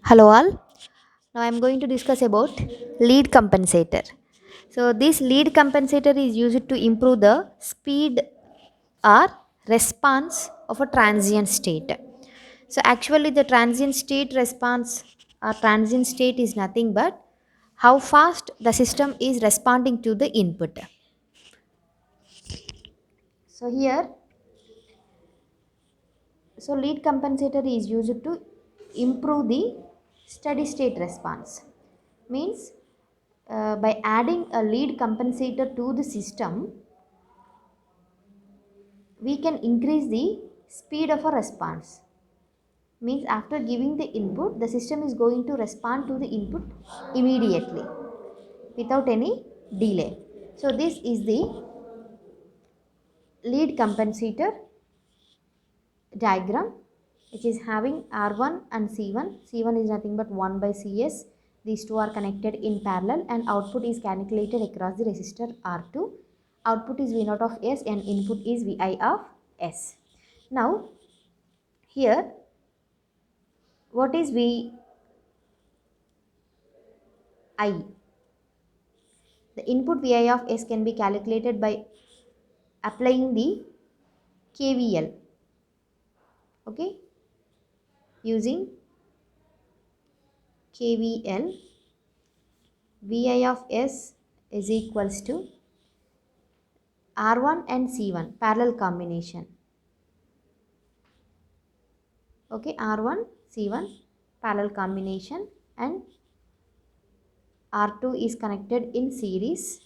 Hello all. Now I am going to discuss about lead compensator. So this lead compensator is used to improve the speed or response of a transient state. So actually the transient state response or transient state is nothing but how fast the system is responding to the input. So here, so lead compensator is used to improve the steady state response. Means by adding a lead compensator to the system, we can increase the speed of a response. Means after giving the input, the system is going to respond to the input immediately without any delay. So this is the lead compensator diagram, which is having R1 and C1. C1 is nothing but 1 by Cs. These two are connected in parallel and output is calculated across the resistor R2. Output is V0 of S and input is Vi of S. Now here, what is Vi? The input Vi of S can be calculated by applying the KVL, okay, using KVL. Vi of S is equals to R1 and C1 parallel combination, okay, R1 C1 parallel combination, and R2 is connected in series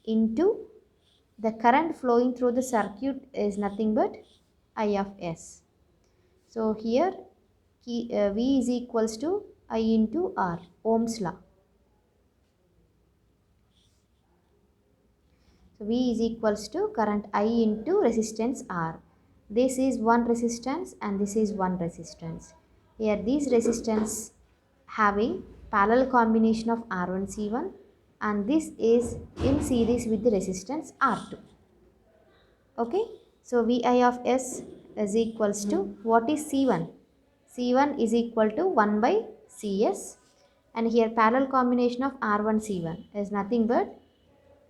into the current flowing through the circuit is nothing but I of S. So here V is equals to I into R, Ohm's law. So V is equals to current I into resistance R. This is one resistance and this is one resistance. Here these resistance having parallel combination of R1 C1 and this is in series with the resistance R2. Okay. So Vi of S is equals to what is C1? C1 is equal to 1 by Cs and here parallel combination of R1 C1 is nothing but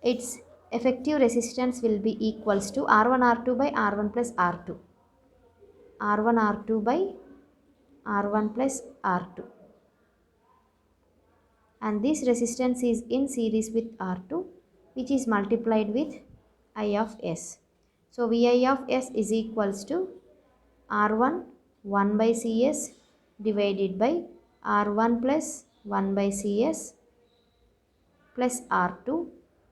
its effective resistance will be equals to R1 R2 by R1 plus R2. R1 R2 by R1 plus R2. And this resistance is in series with R2 which is multiplied with I of S. So Vi of S is equals to R1 1 by Cs divided by R1 plus 1 by Cs plus R2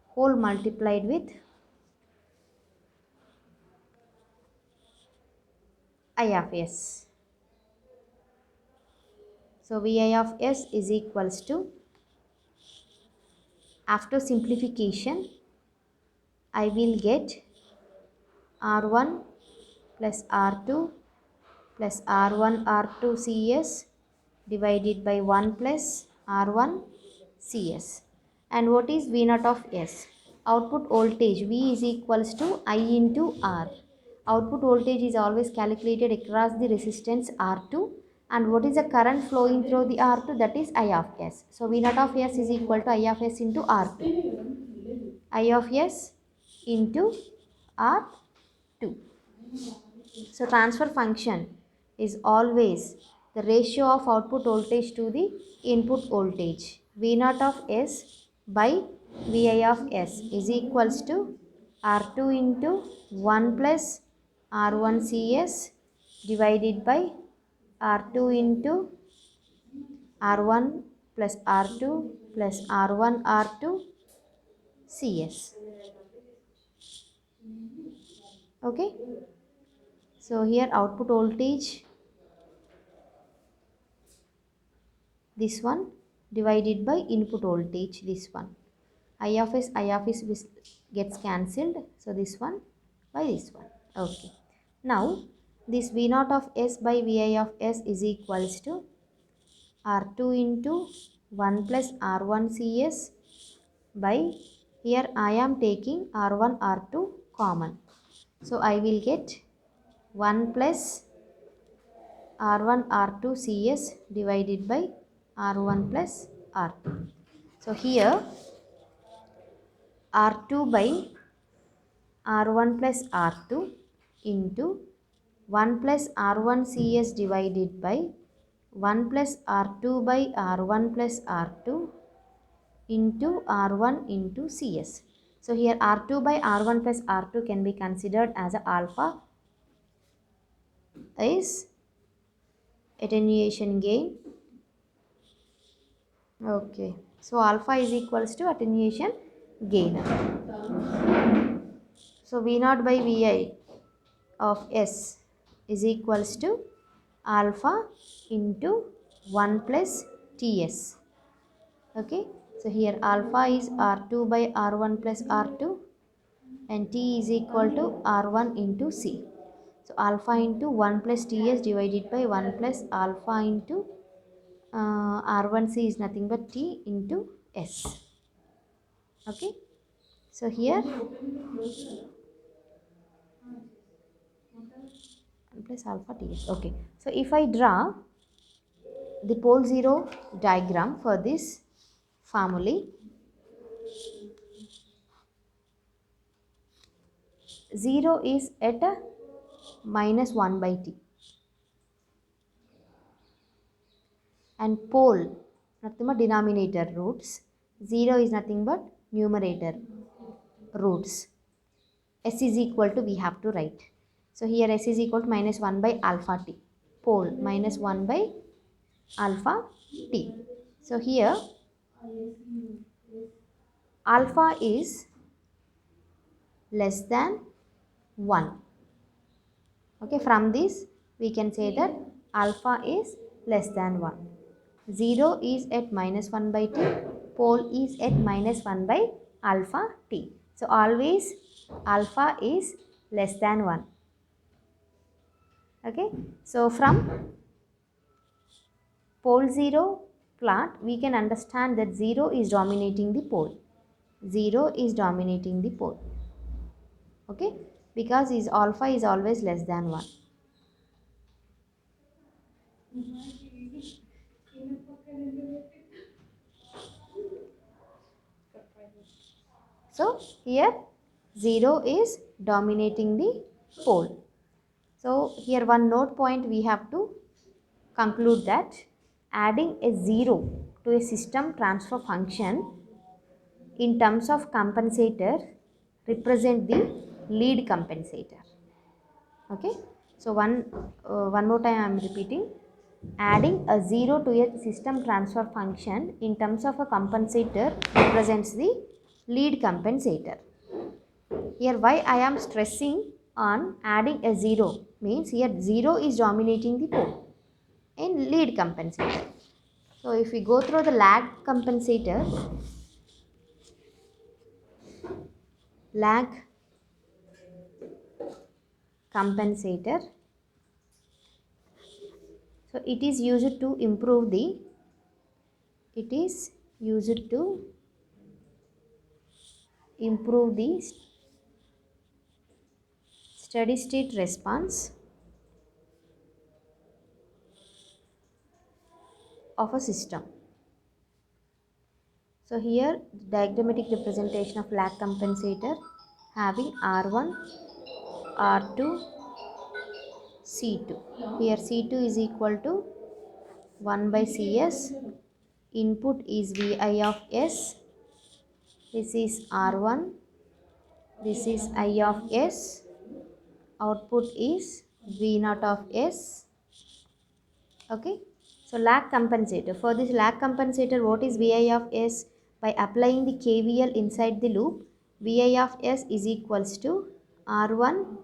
whole multiplied with I of S. So Vi of S is equals to, after simplification, I will get R1 plus R2 plus R1 R2 Cs divided by 1 plus R1 Cs. And what is V0 of S? Output voltage V is equals to I into R. Output voltage is always calculated across the resistance R2 and what is the current flowing through the R2, that is I of S. So V0 of S is equal to I of S into R2. I of S into R2. So transfer function is always the ratio of output voltage to the input voltage. V0 of S by Vi of S is equals to R2 into 1 plus R1 Cs divided by R2 into R1 plus R2 plus R1 R2 Cs. Okay. So here output voltage, this one, divided by input voltage, this one. I of S gets cancelled. So this one by this one. Okay. Now this V0 of S by Vi of S is equals to R2 into 1 plus R1 Cs by, here I am taking R1 R2 common. So I will get 1 plus R1 R2 CS divided by R1 plus R2. So here R2 by R1 plus R2 into 1 plus R1 CS divided by 1 plus R2 by R1 plus R2 into R1 into CS. So here R2 by R1 plus R2 can be considered as a alpha is attenuation gain. Okay, so alpha is equals to attenuation gain. So V naught by Vi of S is equals to alpha into 1 plus Ts. Okay, so here alpha is R2 by R1 plus R2 and T is equal to R1 into C. So alpha into 1 plus Ts divided by 1 plus alpha into R1C is nothing but T into S. Okay, so here 1 plus alpha Ts. Okay, so if I draw the pole 0 diagram for this family, 0 is at a minus 1 by T and pole nothing but denominator roots, 0 is nothing but numerator roots. S is equal to, we have to write. So here S is equal to minus 1 by alpha T. Pole minus 1 by alpha T. So here alpha is less than 1. Okay, from this we can say that alpha is less than 1. 0 is at minus 1 by T. Pole is at minus 1 by alpha T. So always alpha is less than 1. Okay, so from pole 0 plot we can understand that 0 is dominating the pole. 0 is dominating the pole. Okay, because is alpha is always less than 1. So here 0 is dominating the pole. So here one note point we have to conclude that adding a 0 to a system transfer function in terms of compensator represent the lead compensator. Okay, so one more time I am repeating, adding a 0 to a system transfer function in terms of a compensator represents the lead compensator. Here why I am stressing on adding a 0 means here 0 is dominating the pole in lead compensator. So if we go through the lag compensator, lag compensator, so it is used to improve the, it is used to improve the steady state response of a system. So here diagrammatic representation of lag compensator having R1, R2, C2. Here C2 is equal to 1 by Cs. Input is Vi of S. This is R1. This is I of S. Output is V0 of S. Okay. So lag compensator. For this lag compensator, what is Vi of S? By applying the KVL inside the loop, Vi of S is equals to R1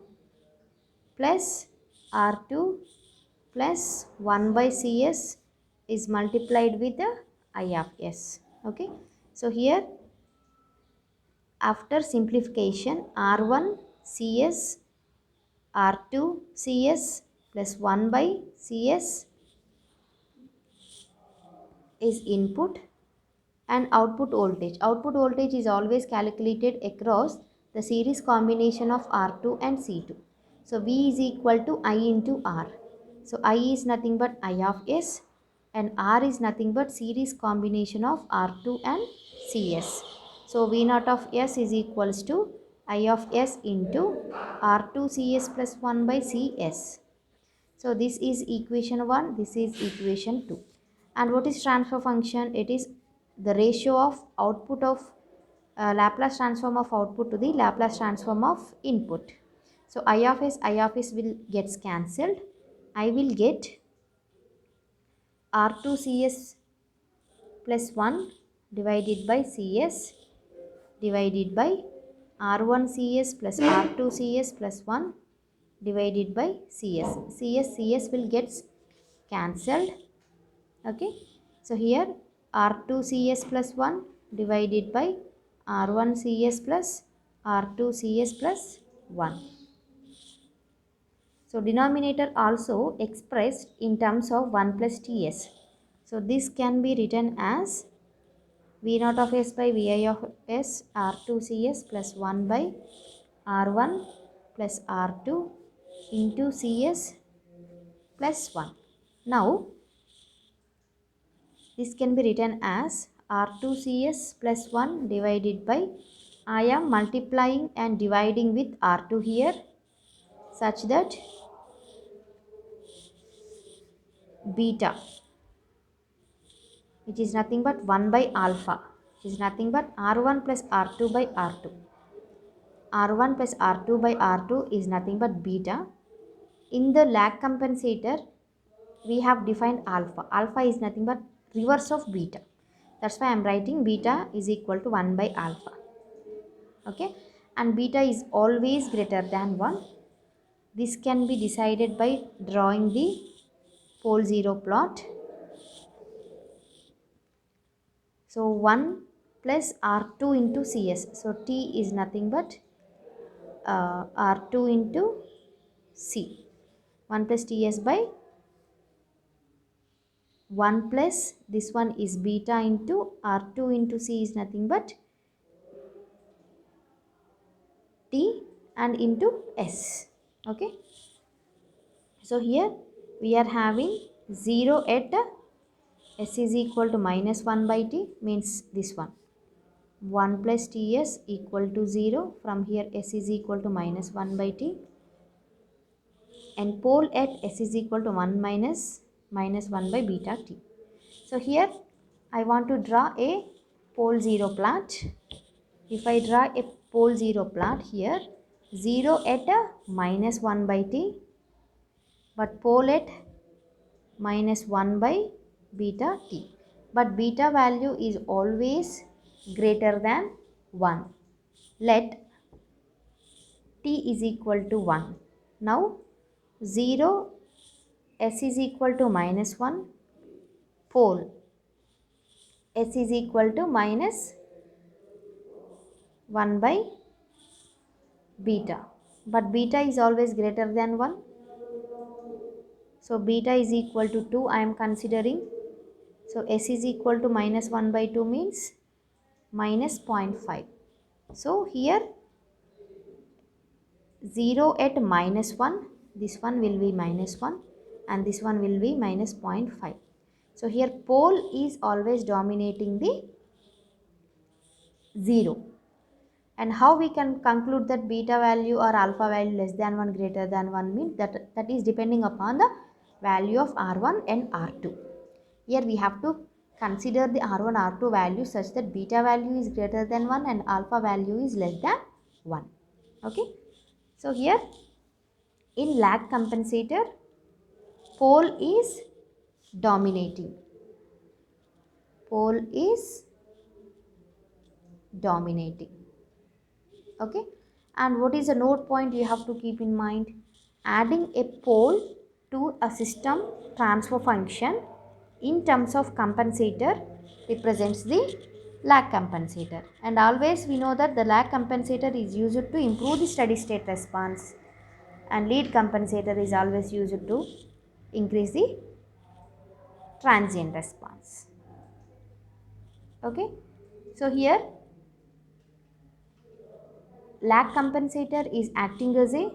plus R2 plus 1 by Cs is multiplied with the I of S. Okay. So here after simplification, R1 Cs R2 Cs plus 1 by Cs is input and output voltage. Output voltage is always calculated across the series combination of R2 and C2. So V is equal to I into R. So I is nothing but I of S, and R is nothing but series combination of R2 and CS. So V naught of S is equals to I of S into R2 CS plus 1 by CS. So this is equation 1, this is equation 2. And what is transfer function? It is the ratio of output of Laplace transform of output to the Laplace transform of input. So I of S will gets cancelled. I will get R2 CS plus 1 divided by CS divided by R1 CS plus R2 CS plus 1 divided by CS. CS will get cancelled. Okay. So here R2 CS plus 1 divided by R1 CS plus R2 CS plus 1. So denominator also expressed in terms of 1 plus Ts. So this can be written as V naught of S by Vi of S R2 CS plus 1 by R1 plus R2 into CS plus 1. Now this can be written as R2 CS plus 1 divided by, I am multiplying and dividing with R2 here such that beta, which is nothing but 1 by alpha, which is nothing but R1 plus R2 by R2. R1 plus R2 by R2 is nothing but beta. In the lag compensator, we have defined alpha. Alpha is nothing but reverse of beta. That's why I am writing beta is equal to 1 by alpha. Okay, and beta is always greater than 1. This can be decided by drawing the pole 0 plot. So 1 plus R2 into CS. So T is nothing but R2 into C. 1 plus TS by 1 plus this one is beta into R2 into C is nothing but T and into S. Okay. So here we are having 0 at S is equal to minus 1 by T, means this one. 1 plus Ts equal to 0. From here S is equal to minus 1 by T. And pole at S is equal to 1 minus 1 by beta T. So here I want to draw a pole 0 plot. If I draw a pole 0 plot here, 0 at a minus 1 by T, but pole at minus 1 by beta T. But beta value is always greater than 1. Let T is equal to 1. Now 0, S is equal to minus 1, pole S is equal to minus 1 by beta. But beta is always greater than 1. So beta is equal to 2 I am considering. So S is equal to minus 1 by 2 means minus 0.5. So here 0 at minus 1, this one will be minus 1 and this one will be minus 0.5. So here pole is always dominating the 0. And how we can conclude that beta value or alpha value less than 1 greater than 1 means that is depending upon the value of R1 and R2. Here we have to consider the R1 R2 value such that beta value is greater than 1 and alpha value is less than 1. Okay. So here in lag compensator, pole is dominating. Pole is dominating. Okay. And what is the note point you have to keep in mind? Adding a pole to a system transfer function in terms of compensator represents the lag compensator. And always we know that the lag compensator is used to improve the steady state response, and lead compensator is always used to increase the transient response. Okay. So here lag compensator is acting as a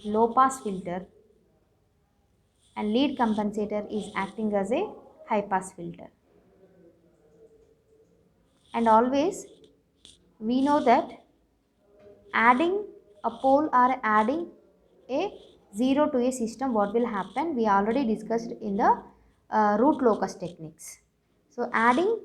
low pass filter and lead compensator is acting as a high pass filter. And always we know that adding a pole or adding a 0 to a system, what will happen, we already discussed in the root locus techniques. So adding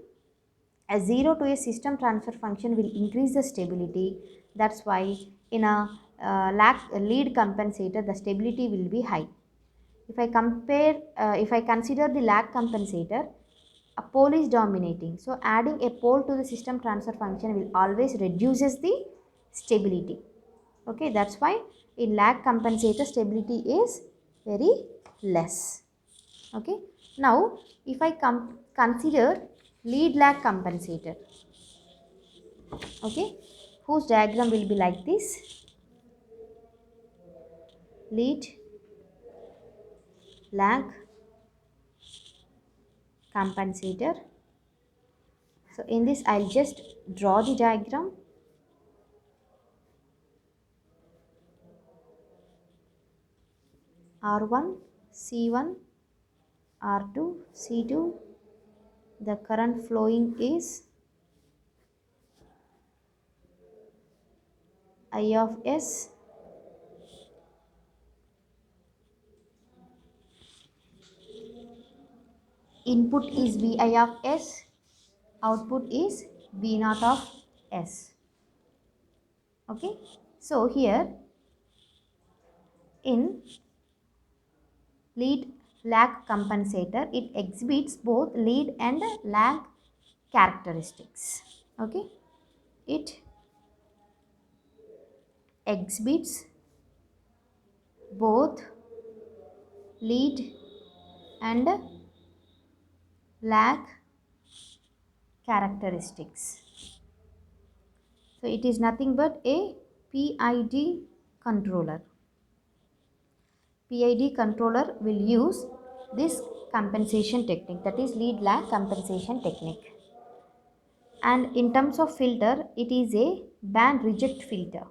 a 0 to a system transfer function will increase the stability. That's why in a lead compensator the stability will be high. If I consider the lag compensator, a pole is dominating. So adding a pole to the system transfer function will always reduces the stability. Okay, that's why in lag compensator stability is very less. Okay, now if I consider lead lag compensator, okay, whose diagram will be like this: lead lag compensator. So in this I'll just draw the diagram. R1, C1, R2, C2. The current flowing is I of S. Input is Vi of S. Output is V0 of S. Okay. So here in lead lag compensator, it exhibits both lead and lag characteristics. Okay. It exhibits both lead and lag characteristics. So it is nothing but a PID controller. PID controller will use this compensation technique, that is lead lag compensation technique. And in terms of filter, it is a band reject filter.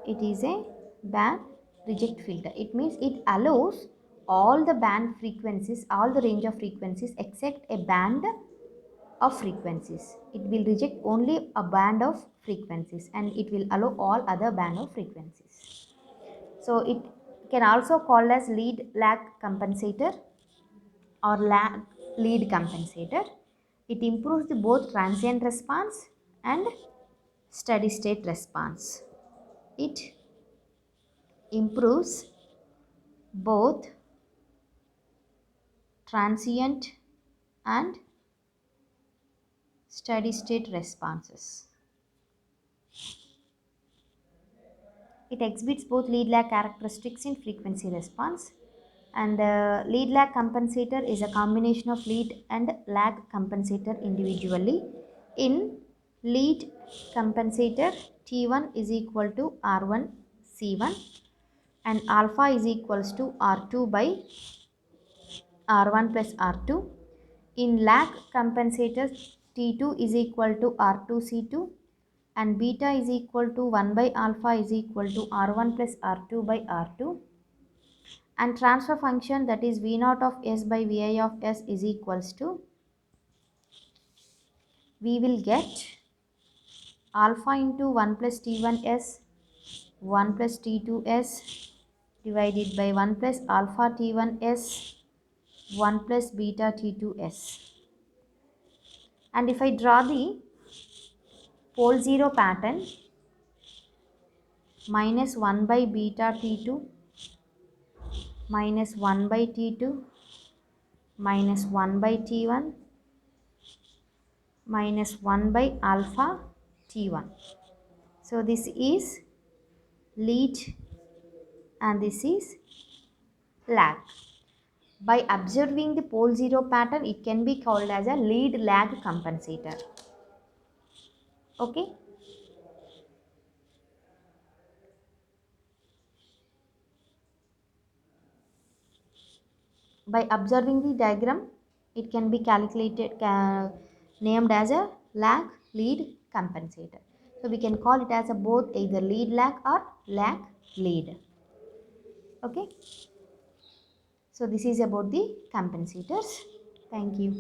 It is a band reject filter. It means it allows all the band frequencies, all the range of frequencies except a band of frequencies. It will reject only a band of frequencies and it will allow all other band of frequencies. So it can also called as lead lag compensator or lag lead compensator. It improves the both transient response and steady state response. It improves both transient and steady state responses. It exhibits both lead lag characteristics in frequency response, and lead lag compensator is a combination of lead and lag compensator individually. In lead compensator, T1 is equal to R1 C1 and alpha is equals to R2 by R1 plus R2. In lag compensator, T2 is equal to R2 C2 and beta is equal to 1 by alpha is equal to R1 plus R2 by R2. And transfer function, that is V0 of S by Vi of S, is equals to, we will get alpha into 1 plus T1S 1 plus T2S divided by 1 plus alpha T1S 1 plus beta T2S. And if I draw the pole 0 pattern, minus 1 by beta T2 minus 1 by T2 minus 1 by T1 minus 1 by alpha T1. So this is lead and this is lag. By observing the pole 0 pattern, it can be called as a lead lag compensator. Okay. By observing the diagram, it can be calculated, named as a lag lead compensator. So we can call it as a both either lead lag or lag lead. Okay. So this is about the compensators. Thank you.